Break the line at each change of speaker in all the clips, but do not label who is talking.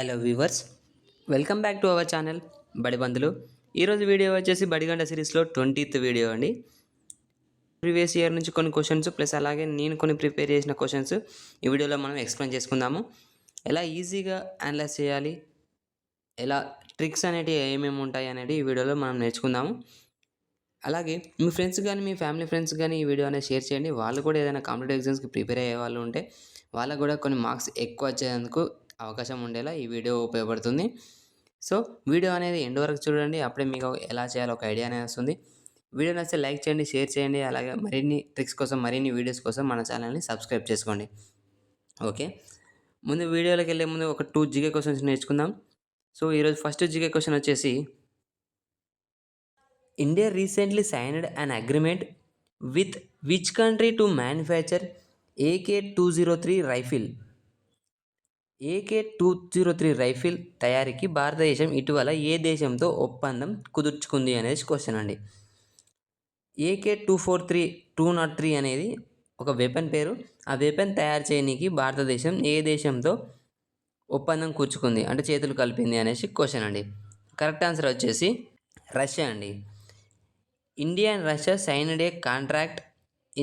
Hello viewers, welcome back to our channel బడిబందులు. ఈరోజు video వచ్చేసి బడిగంట సిరీస్లో 20th వీడియో అండి. ప్రీవియస్ ఇయర్ నుంచి కొన్ని క్వశ్చన్స్ ప్లస్ అలాగే నేను కొన్ని ప్రిపేర్ చేసిన క్వశ్చన్స్ ఈ వీడియోలో మనం ఎక్స్ప్లెయిన్ చేసుకుందాము. ఎలా ఈజీగా అనలైజ్ చేయాలి, ఎలా ట్రిక్స్ అనేటివి ఏమేమి ఉంటాయి అనేది ఈ వీడియోలో మనం నేర్చుకుందాము. అలాగే మీ ఫ్రెండ్స్ కానీ మీ ఫ్యామిలీ ఫ్రెండ్స్ కానీ ఈ వీడియో అనేది షేర్ చేయండి. వాళ్ళు కూడా ఏదైనా కాంపిటేటివ్ ఎగ్జామ్స్కి ప్రిపేర్ అయ్యే వాళ్ళు ఉంటే వాళ్ళకు కూడా కొన్ని మార్క్స్ ఎక్కువ వచ్చేందుకు అవకాశం ఉండేలా ఈ వీడియో ఉపయోగపడుతుంది. సో వీడియో అనేది ఎండ్ వరకు చూడండి, అప్పుడే మీకు ఎలా చేయాలో ఒక ఐడియా అనేది వస్తుంది. వీడియో నచ్చితే లైక్ చేయండి, షేర్ చేయండి. అలాగే మరిన్ని ట్రిక్స్ కోసం, మరిన్ని వీడియోస్ కోసం మన ఛానల్ని సబ్స్క్రైబ్ చేసుకోండి. ఓకే, ముందు వీడియోలోకి వెళ్ళే ముందు ఒక 2 జీకే క్వశ్చన్స్ నేర్చుకుందాం. సో ఈరోజు ఫస్ట్ జీకే క్వశ్చన్ వచ్చేసి, India recently signed an agreement with which country to manufacture AK-203 rifle? AK-203 rifle తయారీకి భారతదేశం ఇటీవల ఏ దేశంతో ఒప్పందం కుదుర్చుకుంది అనేది క్వశ్చన్ అండి. AK-203 అనేది ఒక వెపన్ పేరు. ఆ వెపన్ తయారు చేయడానికి భారతదేశం ఏ దేశంతో ఒప్పందం కూర్చుకుంది అంటే చేతులు కలిపింది అనేసి క్వశ్చన్ అండి. కరెక్ట్ ఆన్సర్ వచ్చేసి రష్యా అండి. India and Russia signed a contract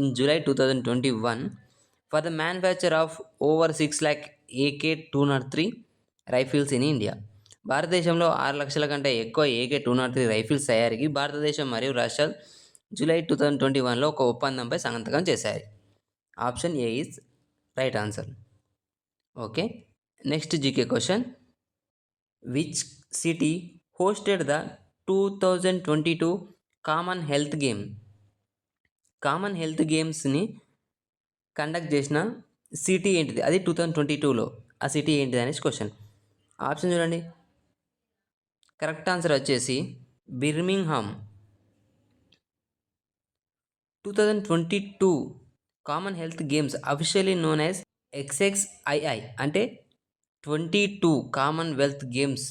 in July 2021 for the manufacture of over 6 lakh AK-203 rifles in India. భారతదేశంలో 6 లక్షల కంటే ఎక్కువ AK-203 రైఫిల్స్ తయారీకి భారతదేశం మరియు రష్యా July 2021లో ఒక ఒప్పందంపై సంతకం చేశాయి. Option A is right answer. Okay, next GK question, which city hosted the 2022 Commonwealth గేమ్స్ని కండక్ట్ చేసిన సిటీ ఏంటిది? అది 2022లో ఆ సిటీ ఏంటిది అనేసి క్వశ్చన్. ఆప్షన్ చూడండి. కరెక్ట్ ఆన్సర్ వచ్చేసి Birmingham. 2022 Commonwealth games officially known as XXII అంటే 22 Commonwealth games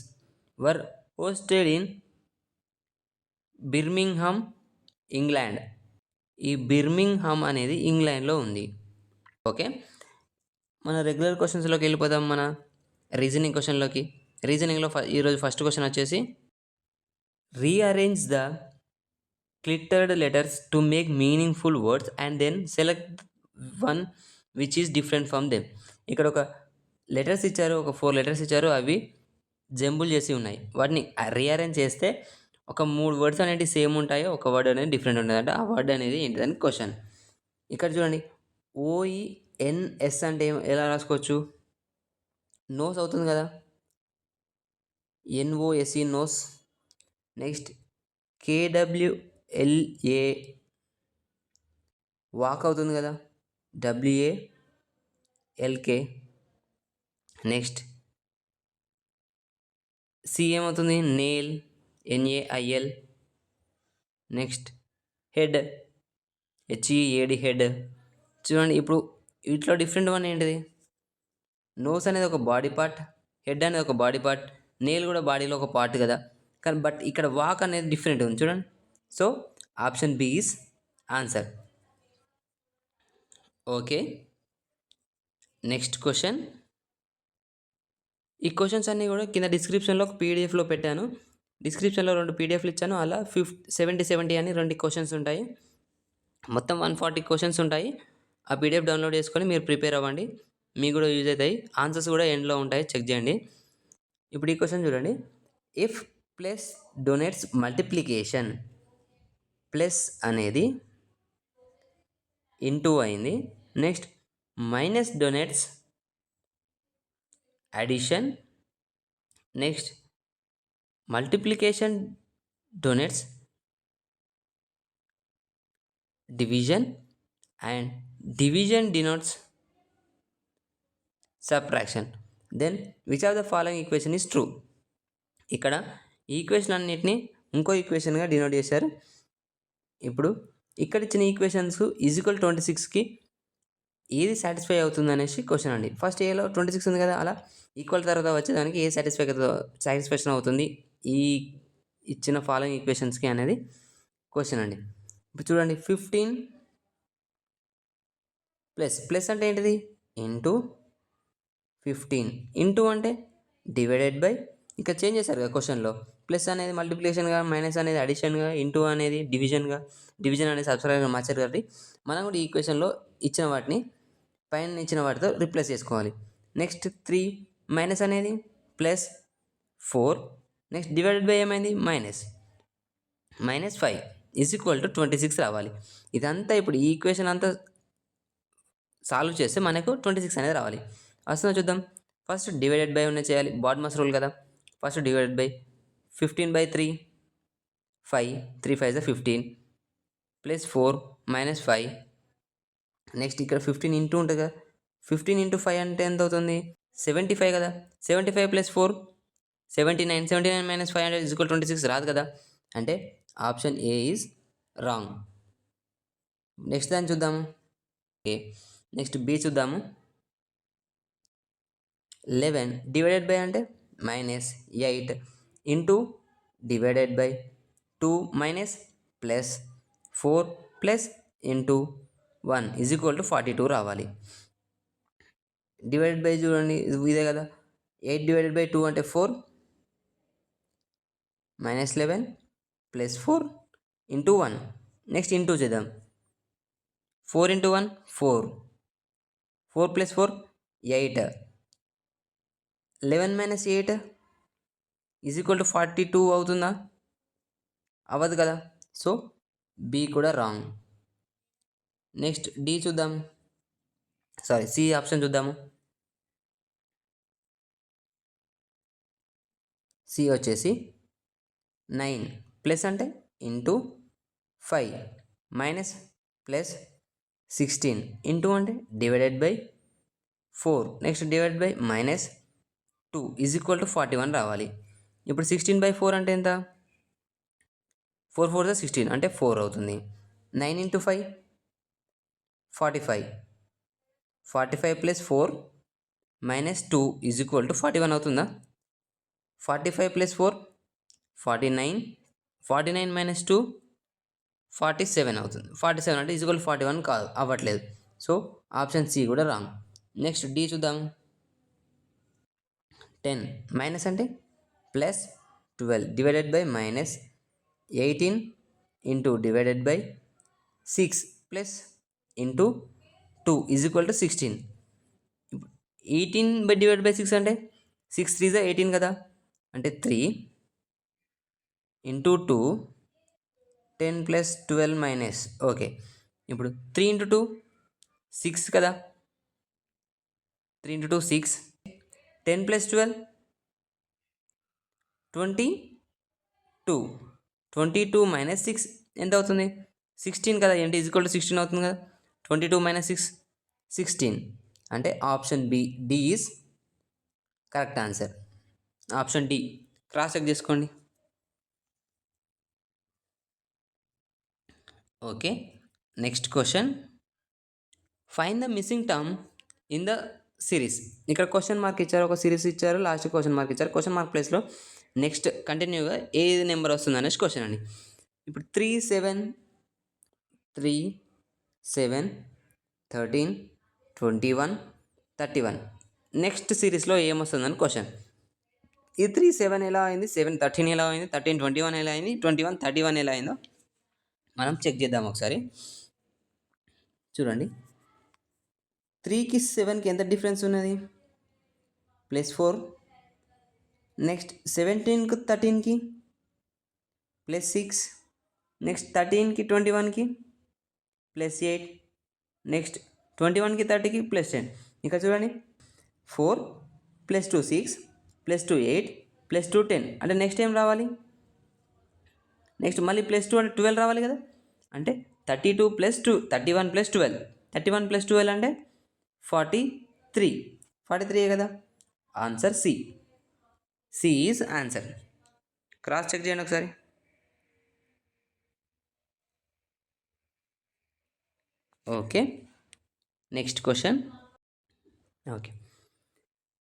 were hosted in Birmingham, England. ఈ బిర్మింగ్హామ్ అనేది ఇంగ్లాండ్లో ఉంది. ఓకే, మన రెగ్యులర్ క్వశ్చన్స్లోకి వెళ్ళిపోదాం. మన రీజనింగ్ క్వశ్చన్లోకి. రీజనింగ్లో ఈరోజు ఫస్ట్ క్వశ్చన్ వచ్చేసి, rearrange the cluttered letters to make meaningful words and then select one which is different from them. ఇక్కడ ఒక లెటర్స్ ఇచ్చారు, ఒక 4 లెటర్స్ ఇచ్చారు, అవి జంబుల్ చేసి ఉన్నాయి. వాటిని రీఅరేంజ్ చేస్తే ఒక 3 వర్డ్స్ అనేవి సేమ్ ఉంటాయో, ఒక వర్డ్ అనేది డిఫరెంట్ ఉంటుంది. అంటే ఆ వర్డ్ అనేది ఏంటిదని క్వశ్చన్. ఇక్కడ చూడండి, OENS అంటే ఎలా రాసుకోవచ్చు? నోస్ అవుతుంది కదా, NOSE nose. Next KWLA walk అవుతుంది కదా, WALK. నెక్స్ట్ C ఏమవుతుంది? Nail, NAIL. Next head, HEAD head. చూడండి, ఇప్పుడు వీటిలో డిఫరెంట్ వన్ ఏంటిది? నోస్ అనేది ఒక బాడీ పార్ట్, హెడ్ అనేది ఒక బాడీ పార్ట్, నేల్ కూడా బాడీలో ఒక పార్ట్ కదా. కానీ బట్ ఇక్కడ వాక్ అనేది డిఫరెంట్ ఉంది చూడండి. So option B is answer. Okay, next question. ఈ క్వశ్చన్స్ అన్నీ కూడా కింద డిస్క్రిప్షన్లో ఒక పీడిఎఫ్లో పెట్టాను. డిస్క్రిప్షన్లో 2 పీడిఎఫ్లు ఇచ్చాను. అలా 70 అని 2 క్వశ్చన్స్ ఉంటాయి. మొత్తం 140 క్వశ్చన్స్ ఉంటాయి. ఆ పీడిఎఫ్ డౌన్లోడ్ చేసుకొని మీరు ప్రిపేర్ అవ్వండి, మీకు కూడా యూజ్ అవుతాయి. ఆన్సర్స్ కూడా ఎండ్లో ఉంటాయి, చెక్ చేయండి. ఇప్పుడు ఈ క్వశ్చన్ చూడండి. If plus denotes multiplication, plus అనేది ఇంటూ అయింది. Next minus denotes addition. Next multiplication denotes division and division denotes subtraction. Then which of the following equation is true? ఇక్కడ ఈక్వేషన్ అన్నిటిని ఇంకో ఈక్వేషన్గా డినోట్ చేశారు. ఇప్పుడు ఇక్కడ ఇచ్చిన ఈక్వేషన్స్ ఈక్వల్ 26కి ఏది సాటిస్ఫై అవుతుంది అనేసి క్వశ్చన్ అండి. ఫస్ట్ ఏలో 26 ఉంది కదా, అలా ఈక్వల్ తర్వాత వచ్చేదానికి ఏ సాటిస్ఫాక్షన్ అవుతుంది ఈ ఇచ్చిన ఫాలోయింగ్ ఈక్వేషన్స్కి అనేది క్వశ్చన్ అండి. ఇప్పుడు చూడండి, 15 ప్లస్ అంటే ఏంటిది? ఇంటూ 15. ఇంటూ అంటే డివైడెడ్ బై, ఇక్కడ చేంజ్ చేశారు కదా క్వశ్చన్లో, ప్లస్ అనేది మల్టిప్లికేషన్గా, మైనస్ అనేది అడిషన్గా, ఇంటూ అనేది డివిజన్గా, డివిజన్ అనేది సబ్స్ట్రాక్షన్గా మార్చారు కాబట్టి మనం కూడా ఈ ఈక్వేషన్లో ఇచ్చిన వాటిని పైన ఇచ్చిన వాటితో రిప్లేస్ చేసుకోవాలి. నెక్స్ట్ 3 మైనస్ అనేది ప్లస్ 4, నెక్స్ట్ డివైడెడ్ బై ఏమైంది -5 ఈజ్ ఈక్వల్ టు 26 రావాలి. ఇదంతా ఇప్పుడు ఈ ఈక్వేషన్ అంతా సాల్వ్ చేస్తే మనకు 26 అనేది రావాలి. వస్తుందో చూద్దాం. ఫస్ట్ డివైడెడ్ బై ఉన్న చేయాలి, బాడ్మస్ రూల్ కదా. First divided by 15/3 5, 3 5 15 plus 4 -5. Next ఇక్కడ 15 ఇంటూ ఉంటుంది కదా, 15 ఇంటూ 5 అంటే ఎంత అవుతుంది 75 కదా. 75 ప్లస్ 4 79, 79 - 500 ఈజ్ ఈక్వల్ 26 రాదు కదా. అంటే option A is wrong. Next దాన్ని చూద్దాము. ఓకే, నెక్స్ట్ బి చూద్దాము. 11 డివైడెడ్ బై అంటే -8 into divided by 2 minus plus 4 plus into 1 is equal to 42 రావాలి. డివైడెడ్ బై చూడండి ఇదే కదా, 8 డివైడెడ్ బై 2 అంటే 4 -11 ప్లస్ 4 ఇంటూ 1. నెక్స్ట్ ఇంటూ చేద్దాం. 4 into 1 4, 4 plus 4 8, 11 minus 8 is equal to 42 అవుతుందా? అవ్వదు కదా. సో బి కూడా రాంగ్. నెక్స్ట్ డి చూద్దాం, సి ఆప్షన్ చూద్దాము. సి వచ్చేసి 9 ప్లస్ అంటే ఇంటూ 5 మైనస్ ప్లస్ 16 ఇంటూ అంటే divided by 4, next divided by -2 is equal to 41 రావాలి. ఇప్పుడు 16/4 అంటే ఎంత? 4 4 16 అంటే 4 అవుతుంది. 9 into 5 45, 45 plus 4 -2 is equal to 41 అవుతుందా? 45 ప్లస్ 4 49, 49 మైనస్ 2 47 అవుతుంది. 47 అంటే ఈజ్ ఈక్వల్ 41 కాదు, అవ్వట్లేదు. సో ఆప్షన్ సి కూడా రాంగ్. నెక్స్ట్ డి చూద్దాం. 10 మైనస్ అంటే plus 12 divided by -18 into divided by 6 plus into 2 is equal to 16. 18 by divide by 6 అంటే 6 3 18 కదా, అంటే 3 ఇంటూ 2 10 ప్లస్ 12 మైనస్. ఓకే, ఇప్పుడు 3 ఇంటూ 2 6 కదా, 3 ఇంటూ 2 6, 10 ప్లస్ 12 22, 22 మైనస్ 6 ఎంత అవుతుంది? 16 కదా, ఏంటి ఈజ్ ఈక్వల్ టు 16 అవుతుంది కదా. 22 మైనస్ 6 16, అంటే option D is correct answer. Option D cross check చేసుకోండి. Okay, next question. Find the missing term in the series. ఇక్కడ క్వశ్చన్ మార్క్ ఇచ్చారు, ఒక సిరీస్ ఇచ్చారు, లాస్ట్ క్వశ్చన్ మార్క్ ఇచ్చారు. క్వశ్చన్ మార్క్ ప్లేస్లో నెక్స్ట్ కంటిన్యూగా ఏది నెంబర్ వస్తుంది అనేసి క్వశ్చన్ అండి. ఇప్పుడు 3 7 13 21 31 నెక్స్ట్ సిరీస్లో ఏమొస్తుందని క్వశ్చన్. ఈ 3 7 ఎలా అయింది, 7 13 ఎలా అయింది, 13 21 ఎలా అయింది, 21 31 ఎలా అయిందో మనం చెక్ చేద్దాం ఒకసారి. చూడండి, 3కి 7కి ఎంత డిఫరెన్స్ ఉన్నది? +4. నెక్స్ట్ 17కి 13కి +6. నెక్స్ట్ 13కి 21కి +8. నెక్స్ట్ 21కి 30కి +10. ఇక్కడ చూడండి, 4 + 2 6 + 2 8 + 2 10. అంటే నెక్స్ట్ ఏం రావాలి? నెక్స్ట్ మళ్ళీ +2 అంటే 12 రావాలి కదా. అంటే 32 + 2 31 + 12, 31 + 12 అంటే 43. 43 కదా. Answer C. C is answer. Cross check చేయండి ఒకసారి. Okay, next question. Okay,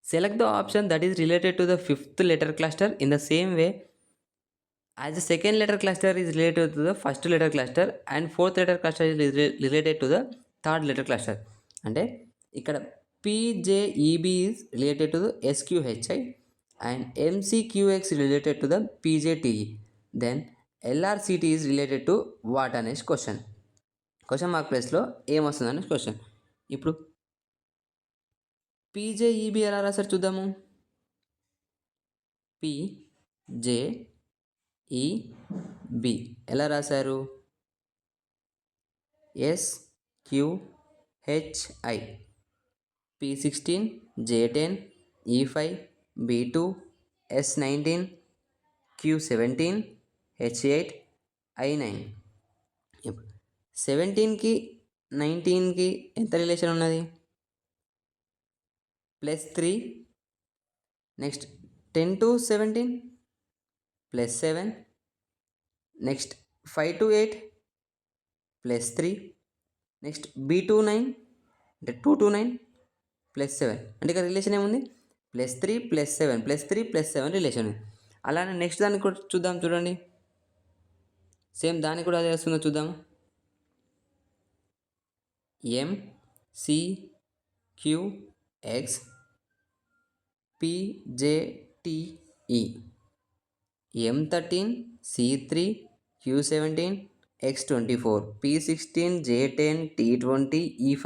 select the option that is related to the 5th letter cluster in the same way as the 2nd letter cluster is related to the 1st letter cluster and 4th letter cluster is related to the 3rd letter cluster. అంటే ఇక్కడ PJEB is related to the SQHI and MCQX related to the PJTE. Then LRCT is related to what అనేసి question mark ప్లేస్లో ఏమొస్తుందని question. ఇప్పుడు PJEB ఎలా రాశారు చూద్దాము. PJEB ఎలా రాశారు? SQHI P16 J10 E5 B2 S19 Q17 H8 I9. ఇప్పుడు 17కి 19కి ఎంత రిలేషన్ ఉన్నది? +3. Next 10 to 17 +7. Next 5 to 8 +3. Next B29 అంటే 2 to 9 +7. అంటే ఇక్కడ రిలేషన్ ఏముంది? +3 +7 +3 +7 రిలేషన్ ఉంది. అలానే నెక్స్ట్ దానికి కూడా చూద్దాం. చూడండి, సేమ్ దానికి కూడా అదే వస్తుందో చూద్దాం. MCQX PJTE M13 C3 Q17 X24 P16 J10 T20 E5.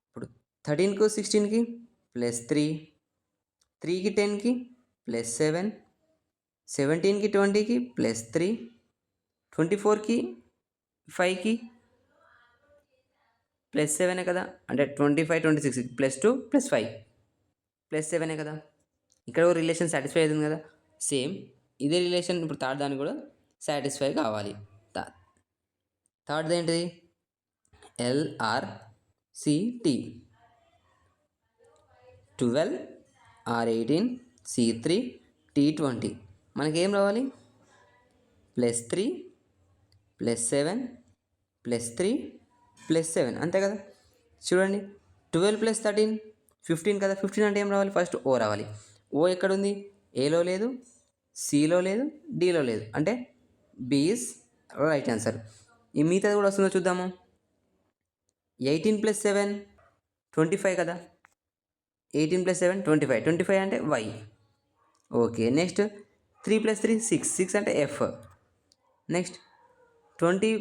ఇప్పుడు 13కు 16కి +3, 3కి 10కి +7, 17కి 20కి +3, 24కి 5కి +7 కదా. అంటే 25 26 +2 +5 +7 కదా. ఇక్కడ రిలేషన్ సాటిస్ఫై అవుతుంది కదా. సేమ్ ఇదే రిలేషన్ ఇప్పుడు థర్డ్ దానికి కూడా సాటిస్ఫై కావాలి. థర్డ్ ఏంటిది? LRCT 12 R18 C3 T20. మనకేం రావాలి? +3 +7 +3 +7 అంతే కదా. చూడండి, 12 + 13 15 కదా. 15 అంటే ఏం రావాలి? ఫస్ట్ ఓ రావాలి. ఓ ఎక్కడుంది? ఏలో లేదు, సిలో లేదు, డిలో లేదు. అంటే బి ఈజ్ రైట్ ఆన్సర్. ఈ మిగతాది కూడా వస్తుందో చూద్దాము. 18 + 7 25 కదా. 18 + 7 25. 25 అంటే వై. ఓకే. నెక్స్ట్ 3 + 3 6. 6 అంటే ఎఫ్. నెక్స్ట్ 20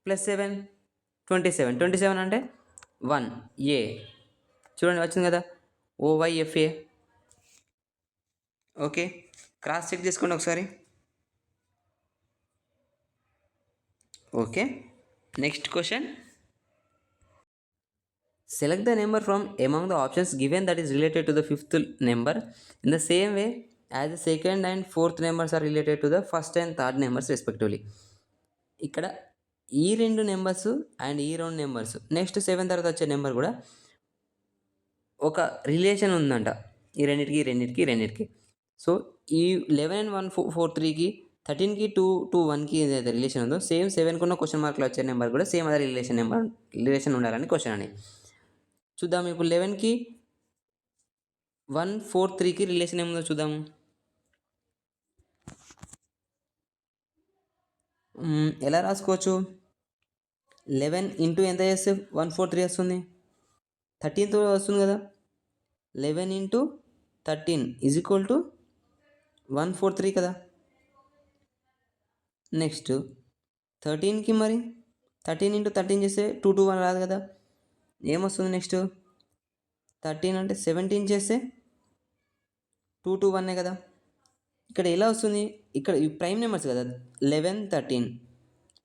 + 7 27. 27 అంటే 1 ఏ. చూడండి వచ్చింది కదా, OYFA. ఓకే, క్రాస్ చెక్ చేసుకోండి ఒకసారి. Okay, next question. Select the number from among the options given that is related to the fifth number in the same way as the second and fourth numbers are related to the first and third numbers respectively. ఇక్కడ ఈ 2 numbers and ఈ 2 numbers next 7 తర్వాత వచ్చే number కూడా ఒక relation ఉందంట ఈ రెండింటికి. సో ఈ 11 and 143కి 13కి 2 to 1కి ఏదైతే రిలేషన్ ఉందో సేమ్ 7కి ఉన్న క్వశ్చన్ మార్క్లో వచ్చే నెంబర్ కూడా సేమ్ అదే రిలేషన్ ఉండాలని క్వశ్చన్ అని చూద్దాం. ఇప్పుడు 11కి 143కి రిలేషన్ ఏముందో చూద్దాము. ఎలా రాసుకోవచ్చు? 11 ఇంటూ ఎంత చేస్తే 143 వస్తుంది? 13తో వస్తుంది కదా. 11 ఇంటూ 13 ఈజ్ ఈక్వల్ టు 143 కదా. నెక్స్ట్ 13కి మరి 13 ఇంటూ 13 చేస్తే 2 to 1 రాదు కదా. ఏమొస్తుంది నెక్స్ట్? 13 అంటే 17 చేస్తే 2 to 1 కదా. ఇక్కడ ఎలా వస్తుంది? ఇక్కడ ఈ ప్రైమ్ నెంబర్స్ కదా 11 13.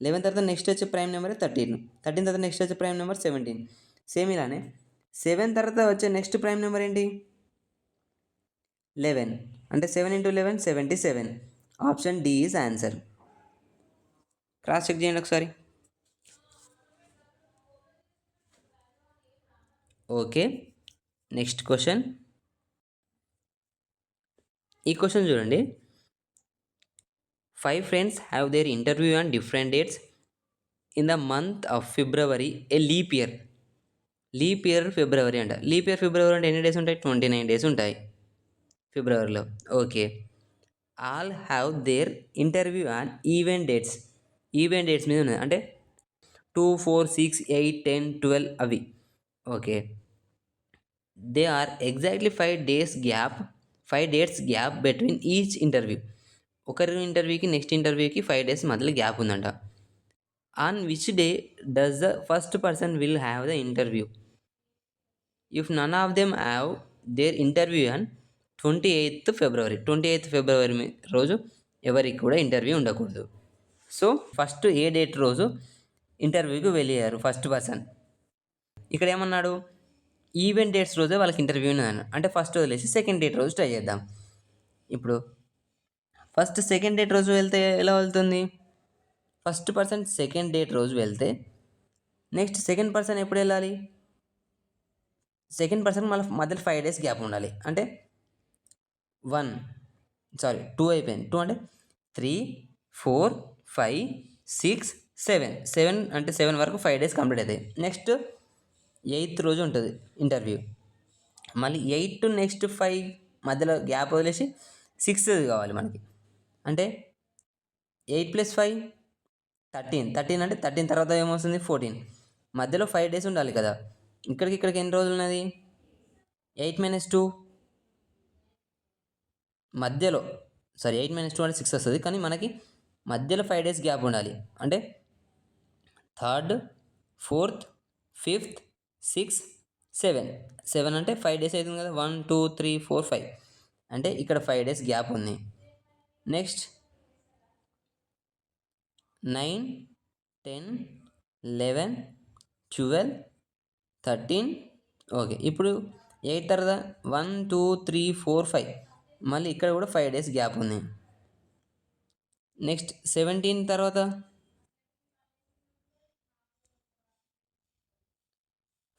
11 తర్వాత నెక్స్ట్ వచ్చే ప్రైమ్ నెంబర్ 13. 13 తర్వాత నెక్స్ట్ వచ్చే ప్రైమ్ నెంబర్ 17. సేమ్ ఇలానే 7 తర్వాత వచ్చే నెక్స్ట్ ప్రైమ్ నెంబర్ ఏంటి? 11. అంటే 7 into 11 77. Option D is answer. Cross check చేయండి ఒకసారి. Okay, next question. ఈ క్వశ్చన్ చూడండి. 5 friends have their interview on different dates in the month of February, a leap year. Leap year ఫిబ్రవరి అంట. Leap year ఫిబ్రవరి అంటే ఎన్ని డేస్ ఉంటాయి? 29 days ఉంటాయి ఫిబ్రవరిలో. Okay, all have their interview on event dates. Event dates మీద ఉన్నది అంటే 2 4 6 8 10 12 అవి. Okay, they are exactly 5 days gap 5 dates gap between each interview. ఒకరి ఇంటర్వ్యూకి నెక్స్ట్ ఇంటర్వ్యూకి 5 డేస్ మధ్యలో గ్యాప్ ఉందంట. On which day does the first person will have the interview? If none of them have their interview on 28th February రోజు ఎవరికి కూడా interview ఉండకూడదు. So first ఏ date రోజు ఇంటర్వ్యూకి వెళ్ళారు ఫస్ట్ పర్సన్. ఇక్కడ ఏమన్నాడు, ఈవెంట్ డేట్స్ రోజే వాళ్ళకి ఇంటర్వ్యూ ఉన్నాను అంటే ఫస్ట్ వదిలేసి సెకండ్ డేట్ రోజు ట్రై చేద్దాం. ఇప్పుడు ఫస్ట్ సెకండ్ డేట్ రోజు వెళ్తే ఎలా వెళ్తుంది? ఫస్ట్ పర్సన్ సెకండ్ డేట్ రోజు వెళ్తే నెక్స్ట్ సెకండ్ పర్సన్ ఎప్పుడు వెళ్ళాలి? సెకండ్ పర్సన్ మళ్ళీ మధ్యలో 5 డేస్ గ్యాప్ ఉండాలి. అంటే 2 అయిపోయింది. 2 అంటే 3, 4, 5, 6, 7 అంటే 7 వరకు 5 డేస్ కంప్లీట్ అవుతాయి. నెక్స్ట్ 8th రోజు ఉంటుంది ఇంటర్వ్యూ. మళ్ళీ 8 టు నెక్స్ట్ 5 మధ్యలో గ్యాప్ వదిలేసి 6th కావాలి మనకి. అంటే 8 + 5 13 అంటే 13 తర్వాత ఏమొస్తుంది 14. మధ్యలో 5 డేస్ ఉండాలి కదా. ఇక్కడికి ఎన్ని రోజులు ఉన్నది? 8 - 2 మధ్యలో 8 - 2 అంటే 6 వస్తుంది. కానీ మనకి మధ్యలో 5 డేస్ గ్యాప్ ఉండాలి. అంటే 3rd, 4th, 5th, 6th, 7 అంటే 5 డేస్ అవుతుంది కదా. 1, 2, 3, 4, 5 అంటే ఇక్కడ 5 డేస్ గ్యాప్ ఉంది. నెక్స్ట్ 9, 10, 11, 12, 13. ఓకే, ఇప్పుడు 8 తర్వాత 1, 2, 3, 4, 5 మళ్ళీ ఇక్కడ కూడా 5 డేస్ గ్యాప్ ఉంది. నెక్స్ట్ 17 తర్వాత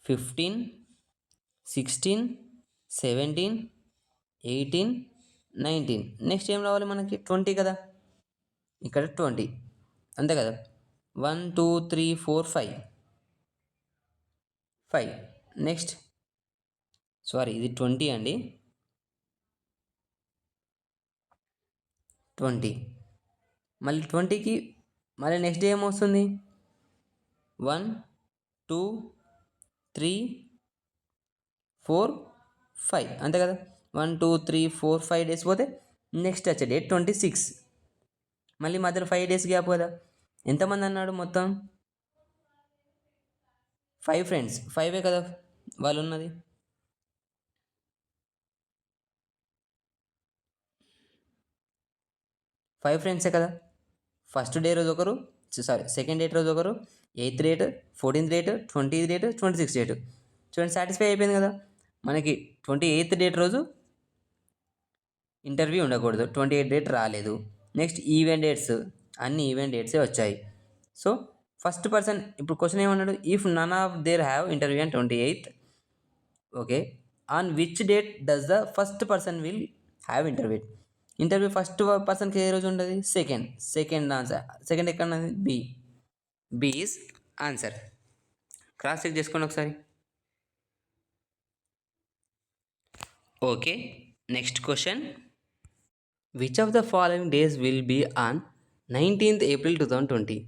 15, 16, 17, 18, 19. నెక్స్ట్ ఏం రావాలి మనకి? 20 కదా. ఇక్కడ 20 అంతే కదా. 1, 2, 3, 4, 5. నెక్స్ట్ ఇది 20 అండి. 20 మళ్ళీ 20కి మళ్ళీ నెక్స్ట్ డే ఏమొస్తుంది? 1, 2, 3, 4, 5 అంతే కదా. 1, 2, 3, 4, 5 డేస్ పోతే నెక్స్ట్ వచ్చే డేట్ 26. మళ్ళీ మధ్యలో 5 డేస్ గ్యాప్ కదా. ఎంతమంది అన్నాడు మొత్తం? 5 ఫ్రెండ్స్. 5 కదా వాళ్ళు ఉన్నది. 5 ఫ్రెండ్సే కదా. ఫస్ట్ డే రోజు ఒకరు, సెకండ్ డేట్ రోజు ఒకరు, 8th date, 14th date, 20th date, 26th date. చూడండి సాటిస్ఫై అయిపోయింది కదా. మనకి 28th డేట్ రోజు ఇంటర్వ్యూ ఉండకూడదు. 28th డేట్ రాలేదు. నెక్స్ట్ ఈవెంట్ డేట్స్, అన్ని ఈవెంట్ డేట్సే వచ్చాయి. సో ఫస్ట్ పర్సన్ ఇప్పుడు క్వశ్చన్ ఏమన్నాడు? If none of their have interview on 28th. Okay, on which date does the first person will have interview first పర్సన్కి ఏ రోజు ఉంటుంది? Second answer. సెకండ్ ఎక్కడ ఉన్నది? B is answer. Cross check చేసుకోండి ఒకసారి. Okay, next question. Which of the following days will be on 19th April 2020?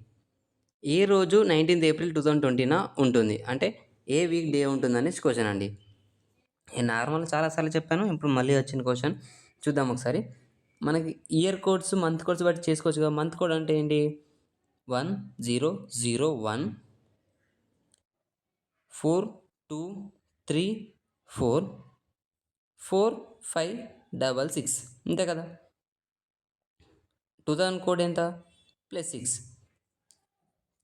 ఏ రోజు 19th April 2020న ఉంటుంది? అంటే ఏ వీక్ డే ఉంటుందని క్వశ్చన్ అండి. నేను నార్మల్ చాలాసార్లు చెప్పాను, ఇప్పుడు మళ్ళీ వచ్చిన క్వశ్చన్ చూద్దాం ఒకసారి. మనకి ఇయర్ కోడ్స్, మంత్ కోడ్స్ బట్టి చేసుకోవచ్చు కదా. మంత్ కోడ్ అంటే ఏంటి? 1001 4234 4566 అంతే కదా. 2000 కోడ్ ఎంత? +6.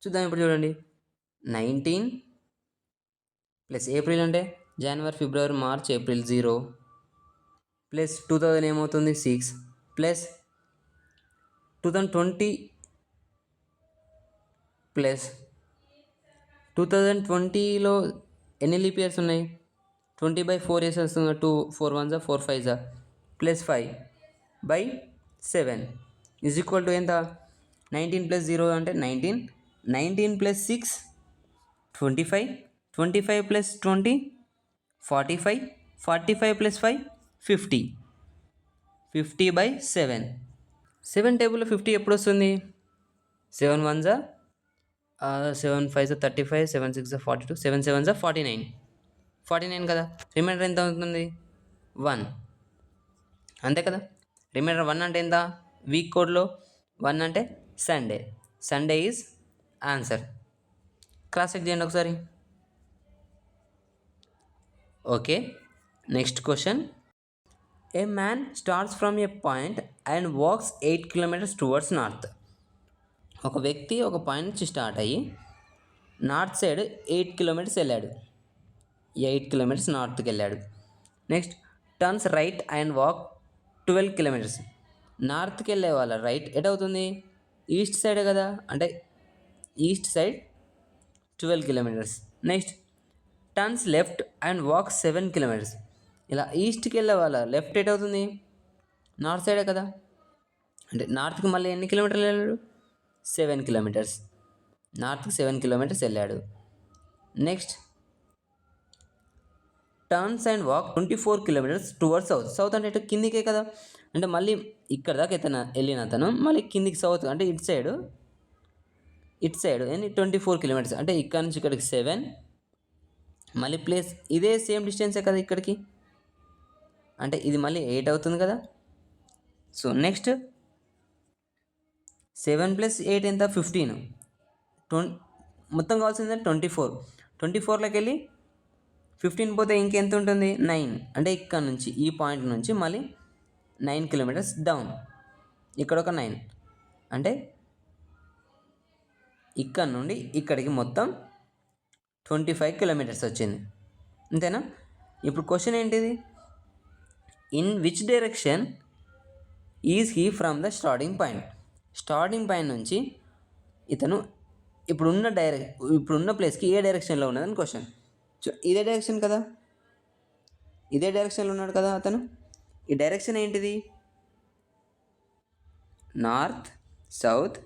చూద్దాం ఇప్పుడు చూడండి. 19 + ఏప్రిల్ అంటే జనవరి, ఫిబ్రవరి, మార్చ్, ఏప్రిల్ 0 +2000 ఏమవుతుంది? 6 +2020 2020లో ఎన్ని లీప్ ఇయర్స్ ఉన్నాయి? 20/4 ఇయర్స్ వస్తుంది. 2 4 1 4 5 +5/7 = ఎంత? 19 + 0 అంటే 19 + 6 25 25 + 20 45 45 + 5 50 50/7. 7 టేబుల్లో 50 ఎప్పుడు వస్తుంది? 7 1 7 5 35 7 6 42 7 7 49 కదా. రిమైండర్ ఎంత అవుతుంది? 1. అంతే కదా. రిమైండర్ 1 అంటే ఎంత వీక్ కోడ్లో 1 అంటే Sunday. Sunday is answer. Cross check చేయండి ఒకసారి. Okay, next question. A man starts from a point and walks 8 kilometres towards north. ఒక వ్యక్తి ఒక పాయింట్ నుంచి స్టార్ట్ అయ్యి నార్త్ సైడ్ 8 కిలోమీటర్స్ వెళ్ళాడు. 8 కిలోమీటర్స్ నార్త్కి వెళ్ళాడు. Next turns right and walk 12 kilometres. నార్త్కి వెళ్ళే వాళ్ళ రైట్ ఎటవుతుంది, ఈస్ట్ సైడే కదా, అంటే east side 12 kilometres. Next turns left and walk 7 kilometres. ఇలా ఈస్ట్కి వెళ్ళే వాళ్ళ లెఫ్ట్ ఎటవుతుంది, నార్త్ సైడే కదా, అంటే నార్త్కి మళ్ళీ ఎన్ని కిలోమీటర్లు వెళ్ళాడు, 7 కిలోమీటర్స్. నార్త్కి 7 కిలోమీటర్స్ వెళ్ళాడు. Next turns and walk 24 kilometres towards south. South అంటే ఇటు కిందికే కదా, అంటే మళ్ళీ ఇక్కడ దాకా వెళ్ళిన అతను మళ్ళీ కిందికి సౌత్ అంటే ఇటు సైడ్ ఎన్ని 24 కిలోమీటర్స్, అంటే ఇక్కడ నుంచి ఇక్కడికి 7, మళ్ళీ ప్లేస్ ఇదే సేమ్ డిస్టెన్సే కదా ఇక్కడికి, అంటే ఇది మళ్ళీ 8 అవుతుంది కదా. సో నెక్స్ట్ 7 + 8 ఎంత 15, మొత్తం కావాల్సింది 24. 24లోకి వెళ్ళి 15 పోతే ఇంకెంత ఉంటుంది 9, అంటే ఇక్కడ నుంచి ఈ పాయింట్ నుంచి మళ్ళీ 9 కిలోమీటర్స్ డౌన్, ఇక్కడ ఒక 9, అంటే ఇక్కడ నుండి ఇక్కడికి మొత్తం 25 కిలోమీటర్స్ వచ్చింది. అంతేనా. ఇప్పుడు క్వశ్చన్ ఏంటిది, in which direction is he from the starting point. Starting point నుంచి ఇతను ఇప్పుడున్న ప్లేస్కి ఏ డైరెక్షన్లో ఉన్నదని క్వశ్చన్. ఇదే డైరెక్షన్ కదా, ఇదే డైరెక్షన్లో ఉన్నాడు కదా అతను. ఈ డైరెక్షన్ ఏంటిది, నార్త్, సౌత్,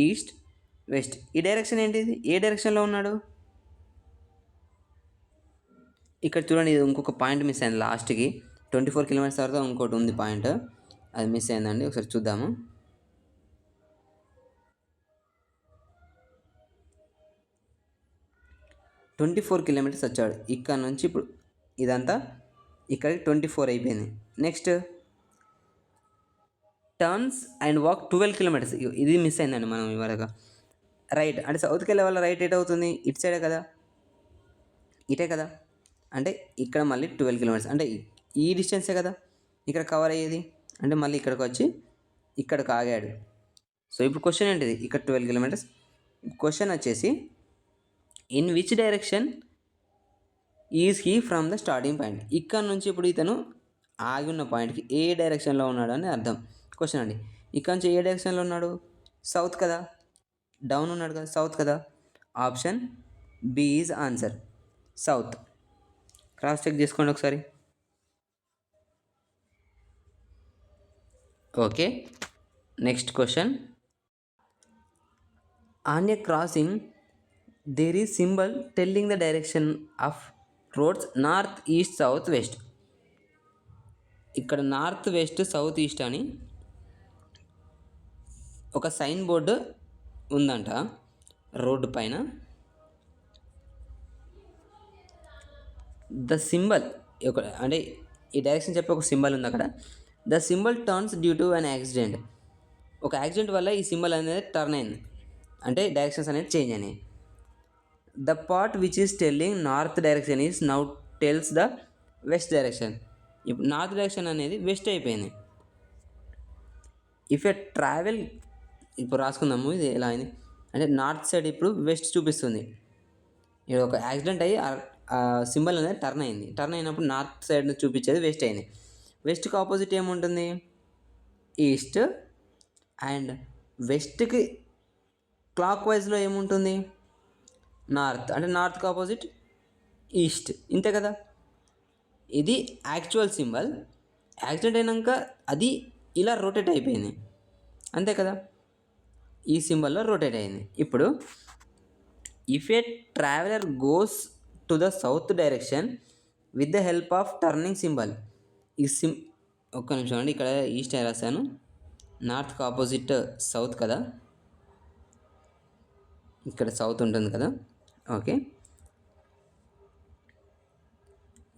ఈస్ట్, వెస్ట్. ఈ డైరెక్షన్ ఏంటిది, ఏ డైరెక్షన్లో ఉన్నాడు. ఇక్కడ చూడండి, ఇది ఇంకొక పాయింట్ మిస్ అయింది లాస్ట్కి. 24 కిలోమీటర్స్ తర్వాత ఇంకోటి ఉంది పాయింట్, అది మిస్ అయిందండి. ఒకసారి చూద్దాము. $24 కిలోమీటర్స్ వచ్చాడు ఇక్కడ నుంచి. ఇప్పుడు ఇదంతా ఇక్కడికి 24 అయిపోయింది. Next turns and walk 12 kilometres, ఇది మిస్ అయిందండి మనం ఇవరగా. రైట్ అంటే సౌత్కి వెళ్ళే వాళ్ళ రైట్ ఎట్ అవుతుంది, ఇటు సైడే కదా, ఇటే కదా, అంటే ఇక్కడ మళ్ళీ 12 కిలోమీటర్స్, అంటే ఈ డిస్టెన్సే కదా ఇక్కడ కవర్ అయ్యేది, అంటే మళ్ళీ ఇక్కడికి వచ్చి ఇక్కడికి ఆగాడు. సో ఇప్పుడు క్వశ్చన్ ఏంటిది, ఇక్కడ 12 కిలోమీటర్స్. క్వశ్చన్ వచ్చేసి in which direction is he from the starting point. ఇక్కడ నుంచి ఇప్పుడు ఇతను ఆగి ఉన్న పాయింట్కి ఏ డైరెక్షన్లో ఉన్నాడు అని అర్థం క్వశ్చన్ అండి. ఇక్కడ నుంచి ఏ డైరెక్షన్లో ఉన్నాడు, సౌత్ కదా, డౌన్ ఉన్నాడు కదా, సౌత్ కదా. Option B is answer, south. Cross check చేసుకోండి ఒకసారి. Okay, next question. On a crossing there is symbol telling the direction of roads north, east, south, west. ఇక్కడ నార్త్, వెస్ట్, సౌత్, ఈస్ట్ అని ఒక sign board ఉందంట road పైన. The symbol అంటే ఈ direction చెప్పి ఒక సింబల్ ఉంది అక్కడ. The symbol turns due to an accident. ఒక యాక్సిడెంట్ వల్ల ఈ సింబల్ అనేది టర్న్ అయింది, అంటే డైరెక్షన్స్ అనేది చేంజ్ అయినాయి. The part which is telling north direction is now tells the west direction. ఇప్పుడు నార్త్ డైరెక్షన్ అనేది వెస్ట్ అయిపోయింది. ఇఫ్ ఎ ట్రావెల్, ఇప్పుడు రాసుకుందాము ఇది ఎలా అయింది అంటే నార్త్ సైడ్ ఇప్పుడు వెస్ట్ చూపిస్తుంది. ఇది ఒక యాక్సిడెంట్ అయ్యి ఆ సింబల్ అనేది టర్న్ అయింది. టర్న్ అయినప్పుడు నార్త్ సైడ్ చూపించేది వెస్ట్ అయింది. వెస్ట్కి ఆపోజిట్ ఏముంటుంది, ఈస్ట్. అండ్ వెస్ట్కి క్లాక్ వైజ్లో ఏముంటుంది, నార్త్. అంటే నార్త్కి ఆపోజిట్ ఈస్ట్, ఇంతే కదా. ఇది యాక్చువల్ సింబల్. యాక్సిడెంట్ అయినాక అది ఇలా రొటేట్ అయిపోయింది, అంతే కదా, ఈ సింబల్లో రొటేట్ అయింది. ఇప్పుడు if A traveller goes to the south direction with the help of turning symbol. ఈ ఒక్క నిమిషం అండి, ఇక్కడ ఈస్ట్ రాశాను, నార్త్కి ఆపోజిట్ సౌత్ కదా, ఇక్కడ సౌత్ ఉంటుంది కదా. Okay,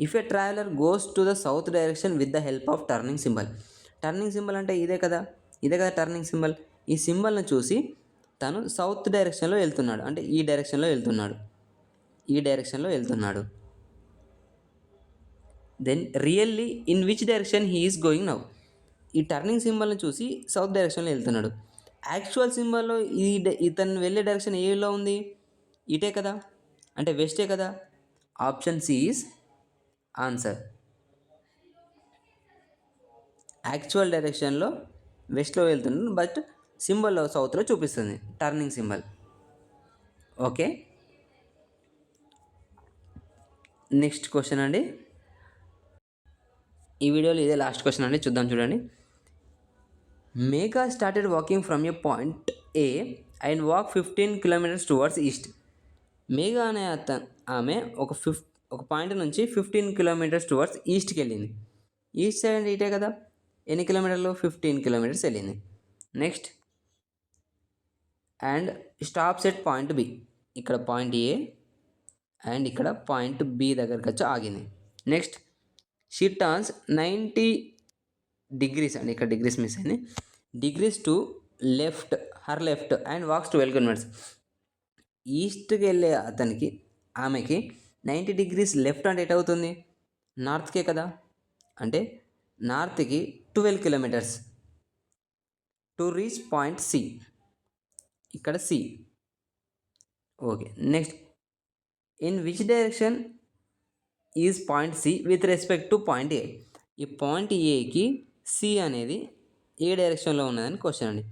if a traveller goes to the south direction with the help of turning symbol. Turning symbol అంటే ఇదే కదా టర్నింగ్ సింబల్. ఈ సింబల్ని చూసి తను సౌత్ డైరెక్షన్లో వెళ్తున్నాడు, అంటే ఈ డైరెక్షన్లో వెళ్తున్నాడు. Then really in which direction he is going now. ఈ టర్నింగ్ సింబల్ని చూసి సౌత్ డైరెక్షన్లో వెళ్తున్నాడు. యాక్చువల్ సింబల్లో ఇతను వెళ్ళే డైరెక్షన్ ఏలో ఉంది? ఇటే కదా, అంటే వెస్టే కదా. Option C is answer. Actual డైరెక్షన్లో వెస్ట్లో వెళ్తున్నాడు, బట్ సింబల్లో సౌత్లో చూపిస్తుంది turning symbol. Okay, next question అండి. ఈ వీడియోలో ఇదే లాస్ట్ క్వశ్చన్ అండి, చూద్దాం చూడండి. Megha started walking from a point A and walk 15 kilometers towards east. Megha అనే ఆమె ఒక పాయింట్ నుంచి 15 kilometers టువర్డ్స్ ఈస్ట్కి వెళ్ళింది. ఈస్ట్ సైడ్ అంటే ఇటే కదా, ఎన్ని కిలోమీటర్లు? 15 kilometers వెళ్ళింది. Next, and stops at point B. ఇక్కడ పాయింట్ ఏ అండ్ ఇక్కడ పాయింట్ బి దగ్గరికి వచ్చి ఆగింది. నెక్స్ట్, షీ టర్న్స్ 90 degrees అండి, ఇక్కడ డిగ్రీస్ మిస్ అయింది, degrees to her left and walks 12 kilometers. ఈస్ట్కి వెళ్ళే ఆమెకి 90 degrees లెఫ్ట్ అంటే ఎట్ అవుతుంది? నార్త్కే కదా, అంటే నార్త్కి 12 kilometers to reach point C. ఇక్కడ C. Okay, next, in which direction is point C with respect to point A. ఈ పాయింట్ ఏకి సి అనేది ఏ డైరెక్షన్లో ఉన్నదని క్వశ్చన్ అండి.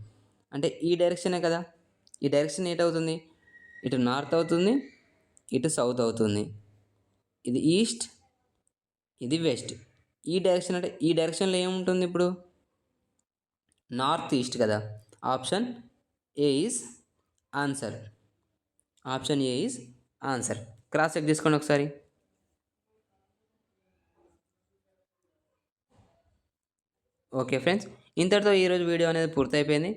అంటే ఈ డైరెక్షనే కదా, ఈ డైరెక్షన్ ఏటవుతుంది? ఇటు నార్త్ అవుతుంది, ఇటు సౌత్ అవుతుంది. ఇది ఈస్ట్, ఇది వెస్ట్. ఈ డైరెక్షన్ అంటే ఈ డైరెక్షన్లో ఏముంటుంది ఇప్పుడు? నార్త్ ఈస్ట్ కదా. Option A is answer. Option A is answer. Cross check చేసుకోండి ఒకసారి. ఓకే ఫ్రెండ్స్, ఇంతటితో ఈరోజు వీడియో అనేది పూర్తయిపోయింది.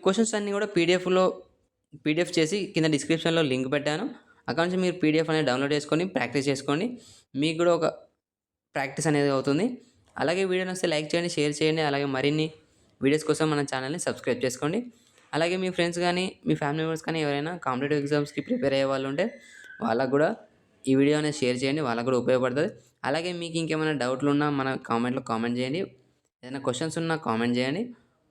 క్వశ్చన్స్ అన్నీ కూడా పీడిఎఫ్ చేసి కింద డిస్క్రిప్షన్లో లింక్ పెట్టాను. అక్కడ నుంచి మీరు పీడిఎఫ్ అనేది డౌన్లోడ్ చేసుకొని ప్రాక్టీస్ చేసుకోండి. మీకు కూడా ఒక ప్రాక్టీస్ అనేది అవుతుంది. అలాగే వీడియో నచ్చితే లైక్ చేయండి, షేర్ చేయండి. అలాగే మరిన్ని వీడియోస్ కోసం మన ఛానల్ని సబ్స్క్రైబ్ చేసుకోండి. అలాగే మీ ఫ్రెండ్స్ కానీ మీ ఫ్యామిలీ మెంబర్స్ కానీ ఎవరైనా కాంపిటేటివ్ ఎగ్జామ్స్కి ప్రిపేర్ అయ్యే వాళ్ళు ఉంటే వాళ్ళకు కూడా ఈ వీడియో అనేది షేర్ చేయండి, వాళ్ళకు కూడా ఉపయోగపడుతుంది. అలాగే మీకు ఇంకేమైనా డౌట్లు ఉన్నా మన కామెంట్లో కామెంట్ చేయండి. ఏదైనా క్వశ్చన్స్ ఉన్నా కామెంట్ చేయండి,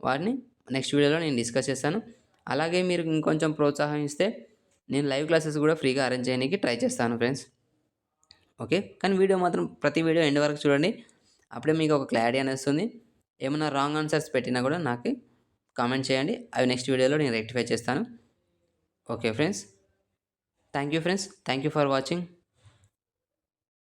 వాటిని నెక్స్ట్ వీడియోలో నేను డిస్కస్ చేస్తాను. అలాగే మీరు ఇంకొంచెం ప్రోత్సాహం ఇస్తే నేను లైవ్ క్లాసెస్ కూడా ఫ్రీగా అరేంజ్ చేయడానికి ట్రై చేస్తాను ఫ్రెండ్స్. ఓకే, కానీ వీడియో మాత్రం ప్రతి వీడియో ఎండ్ వరకు చూడండి, అప్పుడే మీకు ఒక క్లారిటీ అనేది వస్తుంది. ఏమైనా రాంగ్ ఆన్సర్స్ పెట్టినా కూడా నాకు కామెంట్ చేయండి, అవి నెక్స్ట్ వీడియోలో నేను రెక్టిఫై చేస్తాను. Okay friends, thank you friends, thank you for watching.